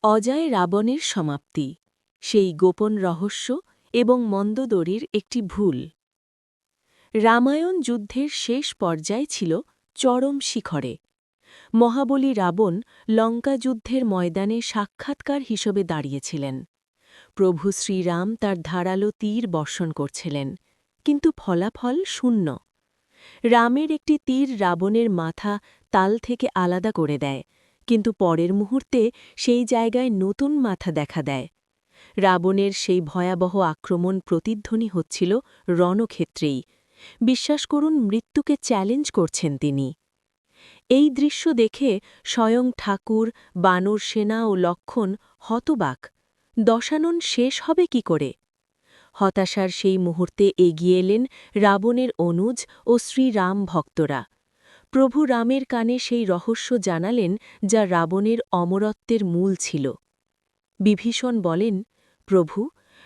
অজয় রাবণের সমাপ্তি, সেই গোপন রহস্য এবং মন্দোদরীর একটি ভুল। রামায়ণ যুদ্ধের শেষ পর্যায় ছিল চরম শিখরে। মহাবলী রাবণ লঙ্কা যুদ্ধের ময়দানে সাক্ষাৎকার হিসেবে দাঁড়িয়েছিলেন। প্রভু শ্রীরাম তার ধারালো তীর বর্ষণ করছিলেন, কিন্তু ফলাফল শূন্য। রামের একটি তীর রাবণের মাথা তাল থেকে আলাদা করে দেয়, কিন্তু পরের মুহূর্তে সেই জায়গায় নতুন মাথা দেখা দেয়। রাবণের সেই ভয়াবহ আক্রমণ প্রতিধ্বনি হচ্ছিল রণক্ষেত্রেই। বিশ্বাস করুন, মৃত্যুকে চ্যালেঞ্জ করছেন তিনি। এই দৃশ্য দেখে স্বয়ং ঠাকুর, বানর সেনা ও লক্ষণ হতবাক। দশানন শেষ হবে কি করে? হতাশার সেই মুহূর্তে এগিয়ে এলেন রাবণের অনুজ ও শ্রীরাম ভক্তরা। প্রভু রামের কানে সেই রহস্য জানালেন, যা রাবণের অমরত্বের মূল ছিল। বিভীষণ বলেন, প্রভু,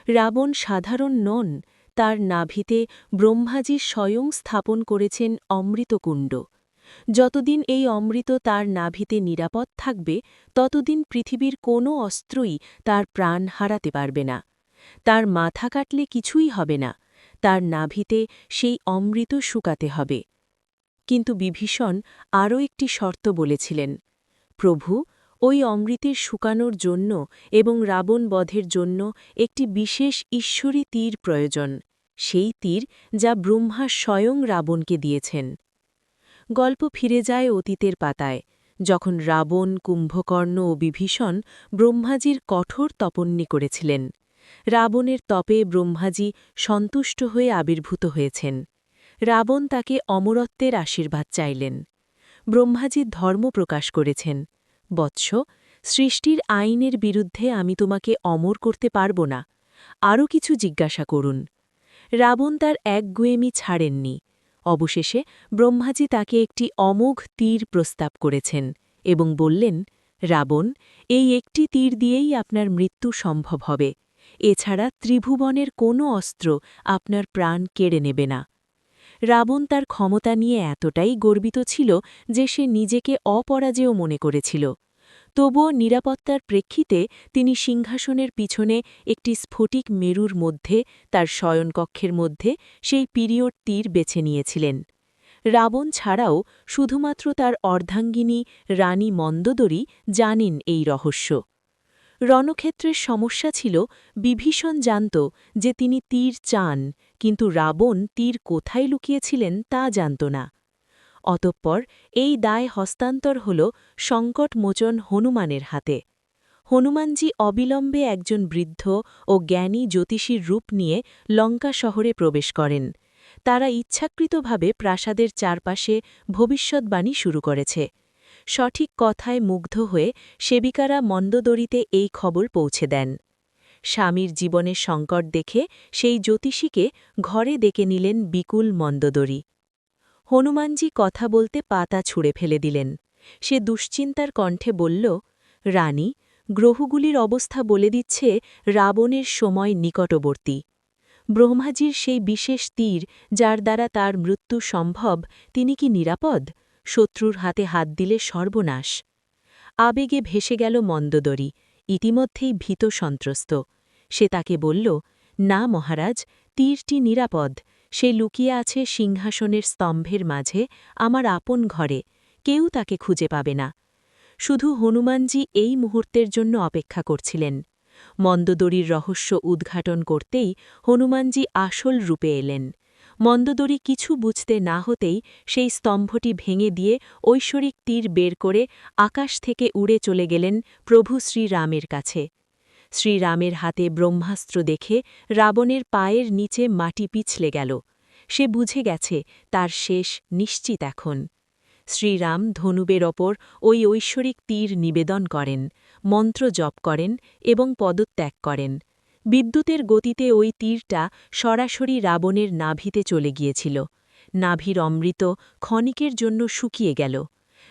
রাবণ সাধারণ নন, তার নাভিতে ব্রহ্মাজি স্বয়ং স্থাপন করেছেন অমৃতকুণ্ড। যতদিন এই অমৃত তার নাভিতে নিরাপদ থাকবে, ততদিন পৃথিবীর কোনো অস্ত্রই তার প্রাণ হারাতে পারবে না। তার মাথা কাটলে কিছুই হবে না, তার নাভিতে সেই অমৃত শুকাতে হবে। কিন্তু বিভীষণ আরও একটি শর্ত বলেছিলেন, প্রভু, ওই অমৃতের শুকানোর জন্য এবং রাবণ বধের জন্য একটি বিশেষ ঈশ্বরী তীর প্রয়োজন, সেই তীর যা ব্রহ্মা স্বয়ং রাবণকে দিয়েছেন। গল্প ফিরে যায় অতীতের পাতায়, যখন রাবণ, কুম্ভকর্ণ ও বিভীষণ ব্রহ্মাজির কঠোর তপস্যা করেছিলেন। রাবণের তপে ব্রহ্মাজি সন্তুষ্ট হয়ে আবির্ভূত হয়েছেন। রাবণ তাকে অমরত্বের আশীর্বাদ চাইলেন। ব্রহ্মাজি ধর্ম প্রকাশ করেছেন, বৎস, সৃষ্টির আইনের বিরুদ্ধে আমি তোমাকে অমর করতে পারব না, আরও কিছু জিজ্ঞাসা করুন। রাবণ তার একগুঁয়েমি ছাড়েননি। অবশেষে ব্রহ্মাজি তাকে একটি অমোঘ তীর প্রস্তাব করেছেন এবং বললেন, রাবণ, এই একটি তীর দিয়েই আপনার মৃত্যু সম্ভব হবে। এছাড়া ত্রিভুবনের কোনো অস্ত্র আপনার প্রাণ কেড়ে নেবে না। রাবণ তার ক্ষমতা নিয়ে এতটাই গর্বিত ছিল যে সে নিজেকে অপরাজেয় মনে করেছিল। তবুও নিরাপত্তার প্রেক্ষিতে তিনি সিংহাসনের পিছনে একটি স্ফটিক মেরুর মধ্যে, তার শয়নকক্ষের মধ্যে, সেই পিরিয়ড তীর বেছে নিয়েছিলেন। রাবণ ছাড়াও শুধুমাত্র তার অর্ধাঙ্গিনী রানী মন্দোদরী জানেন এই রহস্য। রণক্ষেত্রের সমস্যা ছিল, বিভীষণ জানত যে তিনি তীর চান, কিন্তু রাবণ তীর কোথায় লুকিয়েছিলেন তা জানত না। অতঃপর এই দায় হস্তান্তর হল সংকটমোচন হনুমানের হাতে। হনুমানজি অবিলম্বে একজন বৃদ্ধ ও জ্ঞানী জ্যোতিষীর রূপ নিয়ে লঙ্কা শহরে প্রবেশ করেন। তারা ইচ্ছাকৃতভাবে প্রাসাদের চারপাশে ভবিষ্যদ্বাণী শুরু করেছে। সঠিক কথায় মুগ্ধ হয়ে সেবিকারা মন্দোদরীতে এই খবর পৌঁছে দেন। স্বামীর জীবনের সংকট দেখে সেই জ্যোতিষীকে ঘরে ডেকে নিলেন বিকুল মন্দোদরী। হনুমানজি কথা বলতে পাতা ছুঁড়ে ফেলে দিলেন। সে দুশ্চিন্তার কণ্ঠে বলল, রানী, গ্রহগুলির অবস্থা বলে দিচ্ছে রাবণের সময় নিকটবর্তী। ব্রহ্মাজির সেই বিশেষ তীর, যার দ্বারা তার মৃত্যু সম্ভব, তিনি কি নিরাপদ? শত্রুর হাতে হাত দিলে সর্বনাশ। আবেগে ভেসে গেল মন্দোদরী, ইতিমধ্যেই ভীত সন্ত্রস্ত। সে তাকে বলল, না মহারাজ, তীরটি নিরাপদ। সে লুকিয়ে আছে সিংহাসনের স্তম্ভের মাঝে, আমার আপন ঘরে। কেউ তাকে খুঁজে পাবে না। শুধু হনুমানজি এই মুহূর্তের জন্য অপেক্ষা করছিলেন। মন্দোদরীর রহস্য উদ্ঘাটন করতেই হনুমানজি আসল রূপে এলেন। মন্দোদরী কিছু বুঝতে না হতেই সেই স্তম্ভটি ভেঙে দিয়ে ঐশ্বরিক তীর বের করে আকাশ থেকে উড়ে চলে গেলেন প্রভু শ্রীরামের কাছে। শ্রীরামের হাতে ব্রহ্মাস্ত্র দেখে রাবণের পায়ের নিচে মাটি পিছলে গেল। সে বুঝে গেছে তার শেষ নিশ্চিত এখন। শ্রীরাম ধনুবের ওপর ওই ঐশ্বরিক তীর নিবেদন করেন, মন্ত্র জপ করেন এবং পদত্যাগ করেন। বিদ্যুতের গতিতে ওই তীরটা সরাসরি রাবণের নাভিতে চলে গিয়েছিল। নাভির অমৃত ক্ষণিকের জন্য শুকিয়ে গেল।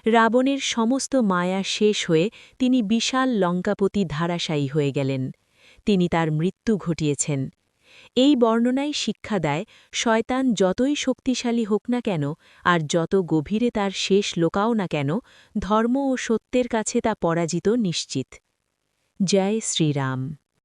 রাবণের সমস্ত মায়া শেষ হয়ে তিনি বিশাল লঙ্কাপতি ধারাশায়ী হয়ে গেলেন। তিনি তার মৃত্যু ঘটিয়েছেন। এই বর্ণনাই শিক্ষা দেয়, শয়তান যতই শক্তিশালী হোক না কেন, আর যত গভীরে তার শেষ লোকাও না কেন, ধর্ম ও সত্যের কাছে তা পরাজিত নিশ্চিত। জয় শ্রীরাম।